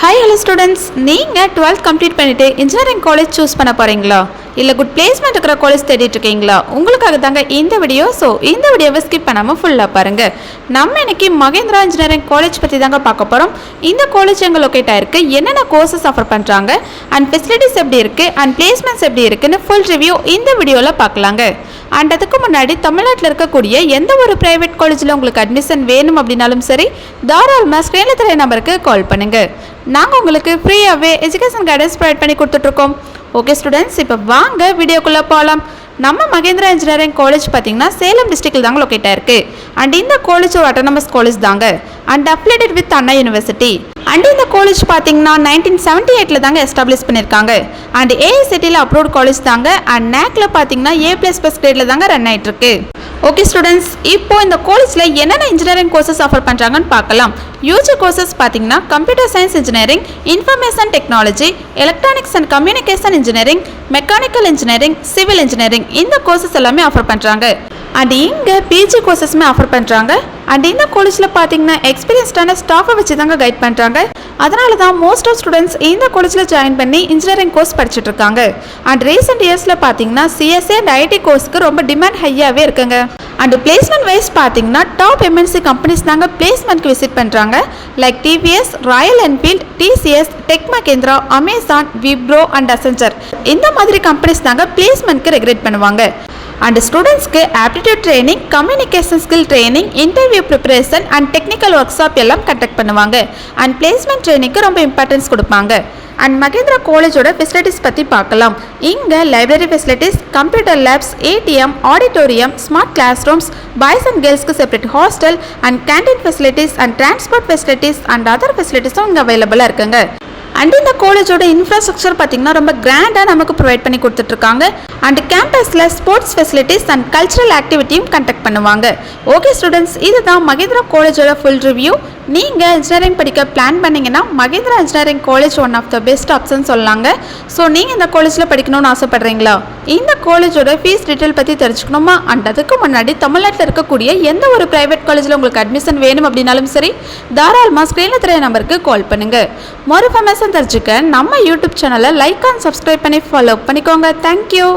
Hi hello students, நீங்கள் 12th complete பண்ணிவிட்டு engineering college choose பண்ண போகிறீங்களா? இல்லை குட் பிளேஸ்மெண்ட் இருக்கிற காலேஜ் தேடிட்டு இருக்கீங்களா? உங்களுக்காக தாங்க இந்த வீடியோ. ஸோ இந்த வீடியோவை ஸ்கிப் பண்ணாமல் ஃபுல்லாக பாருங்கள். நம்ம இன்னைக்கு மகேந்திரா இன்ஜினியரிங் காலேஜ் பற்றி தாங்க பார்க்க போகிறோம். இந்த காலேஜ் எங்கே லொக்கேட் ஆயிருக்கு, என்னென்ன கோர்சஸ் ஆஃபர் பண்ணுறாங்க, அண்ட் ஃபெசிலிட்டிஸ் எப்படி இருக்குது, அண்ட் பிளேஸ்மெண்ட்ஸ் எப்படி இருக்குன்னு ஃபுல் ரிவ்யூ இந்த வீடியோவில் பார்க்கலாங்க. அண்ட் அதுக்கு முன்னாடி தமிழ்நாட்டில் இருக்கக்கூடிய எந்த ஒரு ப்ரைவேட் காலேஜில் உங்களுக்கு அட்மிஷன் வேணும் அப்படின்னாலும் சரி, தாராளமாக ஸ்க்ரீனில் தெரிய நம்பருக்கு கால் பண்ணுங்கள். நாங்கள் உங்களுக்கு ஃப்ரீயாகவே எஜுகேஷன் கைடன்ஸ் ப்ரொவைட் பண்ணி கொடுத்துட்ருக்கோம். ஓகே ஸ்டூடெண்ட்ஸ், இப்போ வாங்க வீடியோக்குள்ளே போகலாம். நம்ம மகேந்திரா இன்ஜினியரிங் காலேஜ் பார்த்தீங்கன்னா சேலம் டிஸ்ட்ரிக்டில் தாங்க லொக்கேட் ஆயிருக்கு. அண்ட் இந்த காலேஜ் ஒரு அட்டானமஸ் காலேஜ் தாங்க, and affiliated with Anna university. And இந்த காலேஜ் பார்த்தீங்கன்னா 1978 தாங்க எஸ்டாப்ளிஷ் பண்ணியிருக்காங்க. அண்ட் ஏஐசிடியில் அப்ரூவ்ட் காலேஜ் தாங்க. அண்ட் நேக்கில் பார்த்தீங்கன்னா A++ கிரேடில் தாங்க ரன் ஆகிட்டு இருக்கு. ஓகே ஸ்டூடெண்ட்ஸ், இப்போ இந்த காலேஜில் என்னென்ன இன்ஜினியரிங் கோர்சஸ் ஆஃபர் பண்ணுறாங்கன்னு பார்க்கலாம். யூஜி கோர்சஸ் பார்த்தீங்கன்னா computer science engineering, information technology, electronics and communication engineering, mechanical engineering, civil engineering, இந்த கோர்சஸ் எல்லாமே ஆஃபர் பண்ணுறாங்க. அண்ட் இங்கே பிஜி கோர்சஸுமே ஆஃபர் பண்ணுறாங்க. அண்ட் இந்த காலேஜில் பார்த்தீங்கன்னா எக்ஸ்பீரியன்ஸ்டான ஸ்டாஃபை வச்சு தாங்க கைட் பண்ணுறாங்க. அதனால தான் மோஸ்ட் ஆஃப் ஸ்டூடெண்ட்ஸ் இந்த காலேஜில் ஜாயின் பண்ணி இன்ஜினியரிங் கோர்ஸ் படிச்சுட்டு இருக்காங்க. அண்ட் ரீசெண்ட் இயர்ஸில் பார்த்தீங்கன்னா சிஎஸ்ஏ அண்ட் ஐடி கோர்ஸ்க்கு ரொம்ப டிமாண்ட் ஹையாகவே இருக்குங்க. அண்ட் பிளேஸ்மெண்ட் வைஸ் பார்த்தீங்கன்னா டாப் எம்என்சி கம்பெனிஸ் தாங்க பிளேஸ்மெண்ட்க்கு விசிட் பண்ணுறாங்க. Like TVS, Royal Enfield, TCS, Tech Mahindra, Amazon, Wipro and Accenture, இந்த மாதிரி கம்பெனிஸ் தாங்க பிளேஸ்மெண்ட்க்கு ரெகுலேட் பண்ணுவாங்க. அண்ட் ஸ்டூடெண்ட்ஸ்க்கு aptitude training, communication skill training, interview preparation and technical workshop எல்லாம் கண்டக்ட் பண்ணுவாங்க. அண்ட் பிளேஸ்மெண்ட் ட்ரைனிங்க்கு ரொம்ப இம்பார்ட்டன்ஸ் கொடுப்பாங்க. அண்ட் மகேந்திரா காலேஜோட ஃபெசிலிட்டிஸ் பற்றி பார்க்கலாம். இங்கே library facilities, computer labs, ATM, auditorium, smart class rooms, boys and கேர்ள்ஸ்க்கு separate hostel and canteen facilities and transport facilities and other ஃபெசிலிட்டிஸும் இங்கே அவைலபிளாக இருக்குங்க. அண்ட் இந்த காலேஜோட இன்ஃப்ராஸ்ட்ரக்சர் பார்த்தீங்கன்னா ரொம்ப கிராண்டாக நமக்கு ப்ரொவைட் பண்ணி கொடுத்துட்ருக்காங்க. அண்ட் கேம்பஸில் ஸ்போர்ட்ஸ் ஃபெசிலிட்டிஸ் அண்ட் கல்ச்சரல் ஆக்டிவிட்டியும் கண்டக்ட் பண்ணுவாங்க. ஓகே ஸ்டூடெண்ட்ஸ், இதுதான் மகேந்திரா காலேஜோட ஃபுல் ரிவ்யூ. நீங்கள் இன்ஜினியரிங் படிக்க பிளான் பண்ணிங்கன்னா Mahindra engineering college one of the best option சொல்லலாங்க. ஸோ நீங்கள் இந்த காலேஜில் படிக்கணும்னு ஆசைப்பட்றீங்களா? இந்த காலேஜோட ஃபீஸ் டீட்டெயில் பற்றி தெரிஞ்சுக்கணுமா? அண்ட் அதுக்கு முன்னாடி தமிழ்நாட்டில் இருக்கக்கூடிய எந்த ஒரு ப்ரைவேட் காலேஜில் உங்களுக்கு அட்மிஷன் வேணும் அப்படின்னாலும் சரி, தாராளமாக ஸ்க்ரீனில் தெரிய நம்பருக்கு கால் பண்ணுங்கள். மொரு இன்ஃபர்மேஷன் தெரிஞ்சுக்க நம்ம யூடியூப் சேனலை லைக் அண்ட் சப்ஸ்கிரைப் பண்ணி ஃபாலோ பண்ணிக்கோங்க. தேங்க்யூ.